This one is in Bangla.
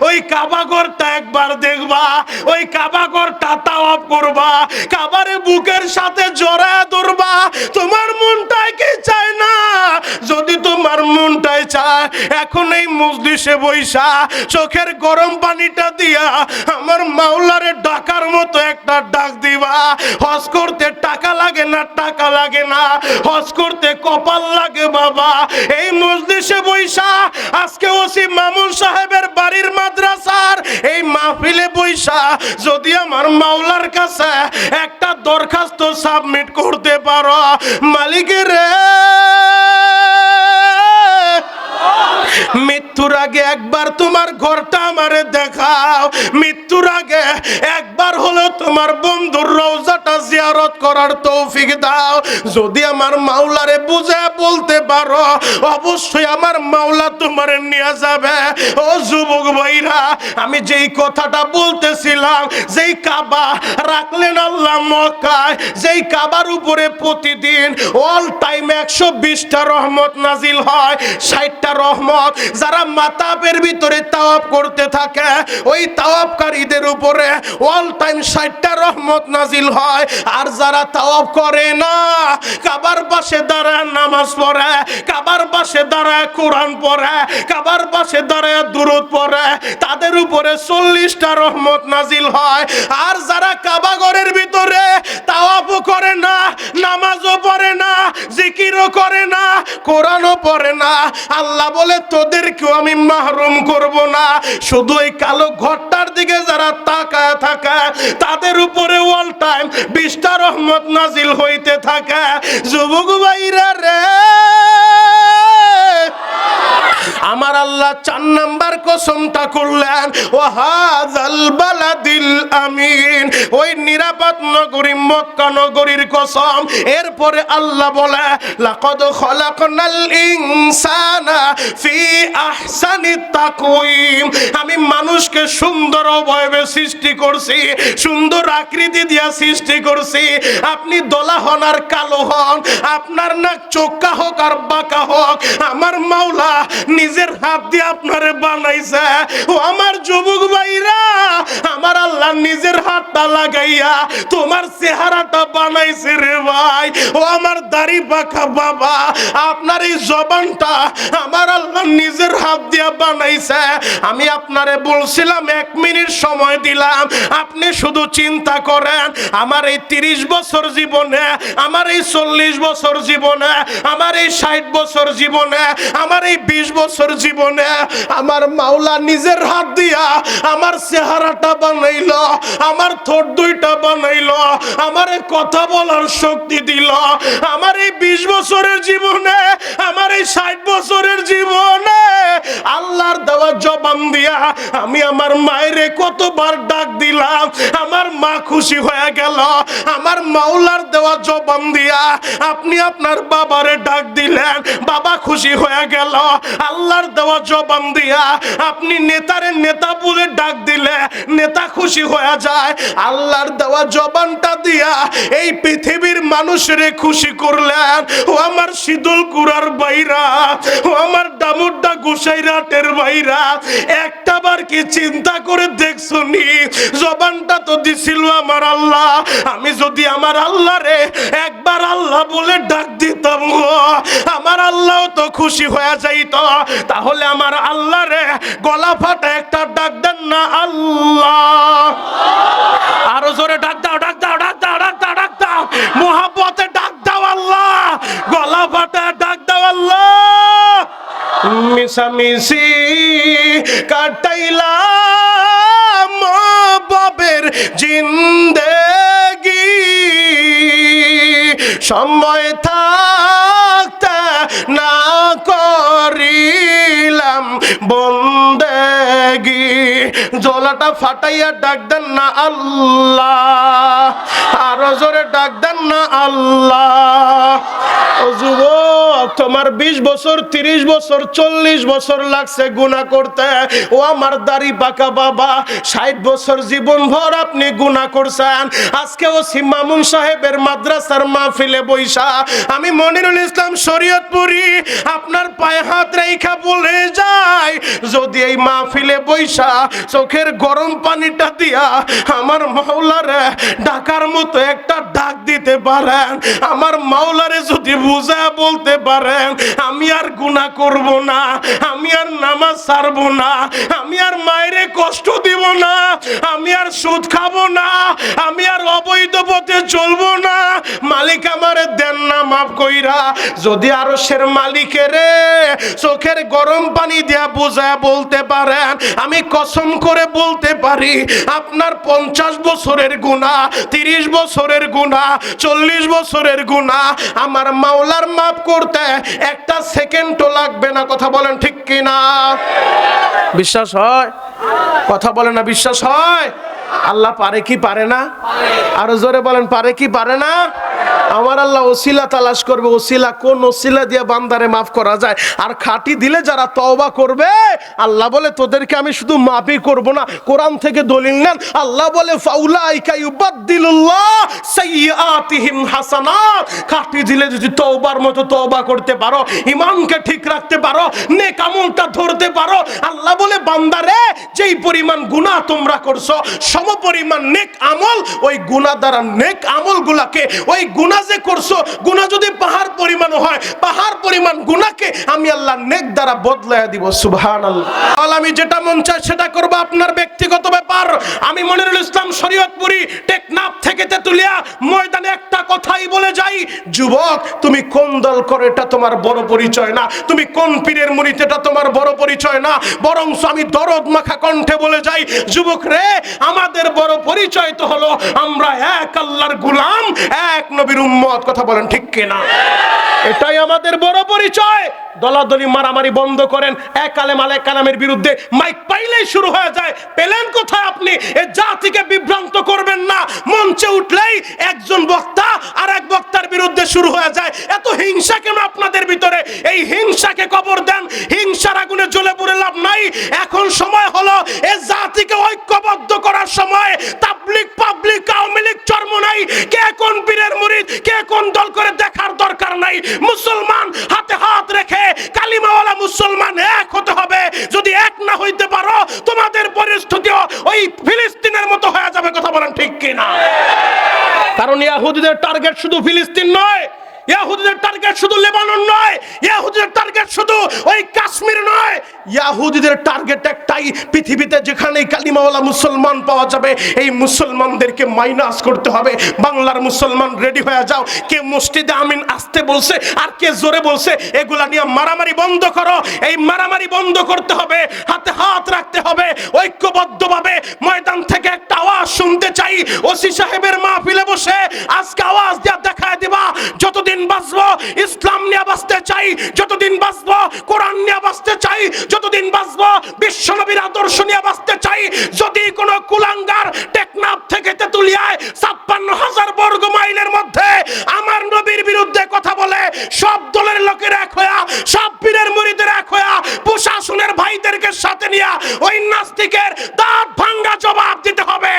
ওই কাবা ঘরটা একবার দেখবা, ওই কাবা ঘরটা তাওয়াফ করবা, কাবারে বুকের সাথে জড়ায় ধরবা। তোমার মনটাই কি চায় না? যদি তোমার মনটাই চায়, এখন এই মজলিসে বইসা চোখের গরম পানিটা দিয়া আমার মাওলারে ডাকার মতো একটা ডাক দিবা। হজ করতে টাকা লাগে না, টাকা লাগে না, হজ করতে কপাল লাগে বাবা। এই মজলিসে বইসা আজকে ওসি মামুন সাহেবের বাড়ির মাদ্রাসার এই মাহফিলে বইসা যদি আমার মাওলার কাছে একটা দরখাস্ত সাবমিট করতে পারো, মালিকের মৃত্যুর আগে একবার তোমার ঘরটা আমারে দেখাও, মৃত্যুর আগে একবার হলো তোমার বন্ধুর রওজাটা জিয়ারত করার তৌফিক দাও। যদি আমার মাওলারে বুঝে বলতে পারো, অবশ্যই আমার মাওলা তোমারে নিয়ে যাবে। ও যুবক ভাইরা, আমি যেই কথাটা বলতেছিলাম, যেই কাবা রাখলেন আল্লাহ মক্কায়, যেই কাবার উপরে প্রতিদিন অল টাইম 120টা রহমত নাজিল হয়, 60টা রহমত যারা মাতাবের ভিতরে তাওয়াফ করতে থাকে, ওই তাওয়াফকারীদের উপরে অল টাইম 60টা রহমত নাজিল হয়। আর যারা তাওয়াফ করে না, কাবার পাশে দাঁড়ায় নামাজ পড়ে, কাবার পাশে দাঁড়ায় কোরআন পড়ে, কাবার পাশে দাঁড়ায় দুরূদ পড়ে, তাদের উপরে 40টা রহমত নাজিল হয়। আর যারা কাবা ঘরের ভিতরে তাওয়াফও করে না, নামাজও পড়ে না, জিকিরও করে না, কোরআনও পড়ে না, আল্লাহ বলে তোদেরকেও আমি মাহরুম করব না। শুধু এই কালো ঘরটার দিকে যারা তাকায় থাকে, তাদের উপরে অল টাইম 20টা রহমত নাজিল হইতে থাকে। যুবক ভাইরা রে, আমার আল্লাহ 4 নাম্বার কসমটা করলেন, ও হাযাল বালাদিল আমিন, ওই নিরাপদ নগরী মক্কা নগরীর কসম। এরপরে আল্লাহ বলে, লাকাদ খলাকনাল ইনসানা ফি আহসানি তাকওয়িম, আমি মানুষকে সুন্দর অবয়বে সৃষ্টি করছি, সুন্দর আকৃতি দিয়া সৃষ্টি করছি। আপনি দলা হন আর কালো হন, আপনার নাক চোক্কা হোক আর বাঁকা হোক, আমার মাওলা নিজের হাত দিয়ে আপনারে বানাইছে। ও আমার যুবক ভাইরা, আমার আল্লাহ নিজের হাতটা লাগাইয়া তোমার চেহারাটা বানাইছে রে ভাই। ও আমার দাড়ি পাকা বাবা, আপনার এই জবানটা আমার আল্লাহ নিজের হাত দিয়ে বানাইছে। আমি আপনারে বলছিলাম 1 মিনিট সময় দিলাম, আপনি শুধু চিন্তা করেন, আমার এই 30 বছর জীবনে, আমার এই 40 বছর জীবনে, আমার এই 60 বছর জীবনে, আমার এই 20 বছর জীবনে আমার মাওলা নিজের হাত দিয়া আমার চেহারাটা বানাইলো, আমার ঠোঁট দুইটা বানাইলো, আমার কথা বলার শক্তি দিল। আমার এই 20 বছরের জীবনে, আমার এই 60 বছরের জীবনে আল্লাহর দেওয়া জবান দিয়া আমি আমার মায়েরে কতবার ডাক দিলাম, আমার মা খুশি হয়ে গেল। আমার মাওলার দেওয়া জবান দিয়া আপনি আপনার বাবারে ডাক দিলেন, বাবা খুশি হয়ে গেল। আল্লাহর দেওয়া জবান দিয়া আপনি নেতারে নেতা বলে ডাক দিলে নেতা খুশি হয়ে যায়। আল্লাহর দেওয়া জবানটা দিয়া এই পৃথিবীর মানুষরে খুশি করলেন। ও আমার শীতল কুড়ার বাইরা, ও আমার ডামুড্ডা গোসাইরাটের বাইরা, একটা বার কি চিন্তা করে দেখছনি? জবানটা তো দিছিল আমার আল্লাহ। আমি যদি আমার আল্লাহরে একবার আল্লাহ বলে ডাক দিতাম, আমার আল্লাহ তো খুশি হয়ে যাইত। তাহলে আমার আল্লাহরে গলা ফাটা একটা ডাক দেন না, আল্লাহ। আরো জোরে ডাক দাও, ডাক দাও, ডাক দাও, ডাক দাও, ডাক দাও, মোহাব্বতে ডাক দাও আল্লাহ, গলা ফাটা ডাক দাও আল্লাহ। মিশামিশি কাটাইলাম বাবের জিন্দেগি, সময় থাকতে না করিলাম বন্দেগি। জলাটা ফাটাইয়া ডাক দেন না আল্লাহ, আরো জোরে ডাক দেন না আল্লাহ। ও যুবক, তোমার 20 বছর 30 বছর 40 বছর লাগছে গুনাহ করতে। ও আমার দাড়ি পাকা বাবা, 60 বছর জীবন ভর আপনি গুনাহ করছেন। আজকে ওসি মামুন সাহেবের মাদ্রাসার মাহফিলে বইসা আমি মনিরুল ইসলাম শরীয়তপুরি আপনার পায়ে হাত রেখা বলে যাই, যদি এই মাহফিলে বইসা চোখের গরম পানিটা দিয়া আমার মাওলারে ডাকার মতো একটা ডাক দিতে পারেন, আমার মাওলারে যদি বুঝা বলতে পারেন, আমি আর গুনাহ করব না, আমি আর নামাজ ছাড়বো না, আমি আর মায়েরে কষ্ট দিব না, আমি আর সুদ খাবো না, আমি আর অবৈধ পথে চলবো না, মালিক আমারে দেন না মাফ কইরা, যদি আরশের মালিকেরে চোখের গরম পানি দিয়া বুঝা বলতে পারেন, আমি কসম করে বলতে পারি আপনার 50 বছরের গুনাহ, 30 বছরের গুনাহ, 40 বছরের গুনাহ আমার মাওলার মাফ করতে একটা সেকেন্ডও লাগবে না। কথা বলেন ঠিক কিনা? বিশ্বাস হয়? কথা বলেন না, বিশ্বাস হয়? আল্লাহ পারে কি পারে না? আরো জোরে বলেন, পারে কি পারে না? আমার আল্লাহ ওসিলা তালাশ করবে, ওসিলা কোন ওসিলা দিয়ে বান্দারে মাফ করা যায়। আর খাঁটি দিলে যারা তওবা করবে, আল্লাহ বলে তোদেরকে আমি শুধু মাফই করব না, কোরআন থেকে দলিল নেন, আল্লাহ বলে ফাউলাইকা ইউবাদদিলুল্লাহ সাইয়্যাতিহিম হাসানাত। খাঁটি দিলে যদি তওবার মতো তওবা করতে পারো, ঈমানকে ঠিক রাখতে পারো, নেক আমলটা ধরতে পারো, আল্লাহ বলে বান্দারে যেই পরিমাণ গুনাহ তোমরা করছো সমপরিমাণ নেক আমল, ওই গুনাহ দ্বারা নেক আমলগুলোকে, ওই গুনাহ যে করছো, গুনাহ যদি পাহাড় পরিমাণ হয়, পাহাড় পরিমাণ গুনাহকে আমি আল্লাহ নেক দ্বারা বদলায়া দিব। সুবহানাল্লাহ। আমি যেটা মন চায় সেটা করব, আপনার ব্যক্তিগত ব্যাপার। আমি মনিরুল ইসলাম শরীয়তপুরি টেকনাফ থেকে তেতুলিয়া ময়দানে একটা কথাই বলে যাই, যুবক তুমি কোন দল করো এটা তোমার বড় পরিচয় না, তুমি কোন পীরের মুরিদ এটা তোমার বড় পরিচয় না, বরং আমি দরদ মাখা কণ্ঠে বলে যাই, যুবক রে, আমাদের বড় পরিচয় তো হলো আমরা এক আল্লাহর গোলাম, এক নবীর উম্মত। কথা বলেন ঠিক কিনা? এটাই আমাদের বড় পরিচয়। দলাদলি মারামারি বন্ধ করেন, এক আলেম আলেক কালামের বিরুদ্ধে মাইক পাইলেই শুরু হয়ে যায়। পেলেন কোথায় আপনি? এই জাতিকে বিভ্রান্ত করবেন না, মঞ্চে উঠলেই একজন বক্তা আর এক বক্তার বিরুদ্ধে শুরু হয়ে যায়। এত হিংসা কেন আপনাদের ভিতরে? এই হিংসাকে কবর দেন, হিংসার আগুনে জ্বলে পুড়ে লাভ নাই। এখন সময় হলো এই জাতিকে ঐক্যবদ্ধ করার সময়। তাবলীগ পাবলিক আওয়ামী লীগ চর্ম নাই, কে কোন পীরের মুরিদ, কে কোন দল করে দেখার দরকার নাই। মুসলমান হাতে হাত রেখে কালিমাওয়ালা মুসলমান এক হতে হবে। যদি এক না হইতে পারো, তোমাদের পরিস্থিতিও ওই ফিলিস্তিনের মতো হয়ে যাবে। কথা বলেন ঠিক কিনা? কারণ ইহুদিদের টার্গেট শুধু ফিলিস্তিন নয়, ইহুদিদের টার্গেট শুধু লেবানন নয়, ইহুদিদের টার্গেট শুধু ওই কাশ্মীর নয়, ইহুদিদের টার্গেট একটাই, পৃথিবীতে যেখানেই কালিমাওয়ালা মুসলমান পাওয়া যাবে এই মুসলমানদেরকে মাইনাস করতে হবে। বাংলার মুসলমান রেডি হয়ে যাও। কে মসজিদে আমিন আসতে বলছে আর কে জোরে বলছে, এগুলা নিয়ে মারামারি বন্ধ করো। এই মারামারি বন্ধ করতে হবে, হাতে হাত রাখতে হবে, ঐক্যবদ্ধভাবে ময়দান থেকে একটা আওয়াজ শুনতে চাই। ওসি সাহেবের মাহফিলে বসে আজকে আওয়াজ দিয়া দেখায় দিবা, যতদিন বাঁচবো ইসলাম নিয়ে বাঁচতে চাই, যতদিন বাঁচবো কোরআন নিয়ে বাঁচতে চাই, যতদিন বাঁচবো বিশ্বনবীর আদর্শ নিয়ে বাঁচতে চাই। যদি কোনো কুলাঙ্গার টেকনাফ থেকে তেতুলিয়ায় 56,000 বর্গ মাইলের মধ্যে আমার নবীর বিরুদ্ধে কথা বলে, সব দলের লোকের এক হইয়া, সব পীরের মুরিদের এক হইয়া, প্রশাসনের ভাইদেরকে সাথে নিয়ে ওই নাস্তিকের দাঁত ভাঙ্গা জবাব দিতে হবে।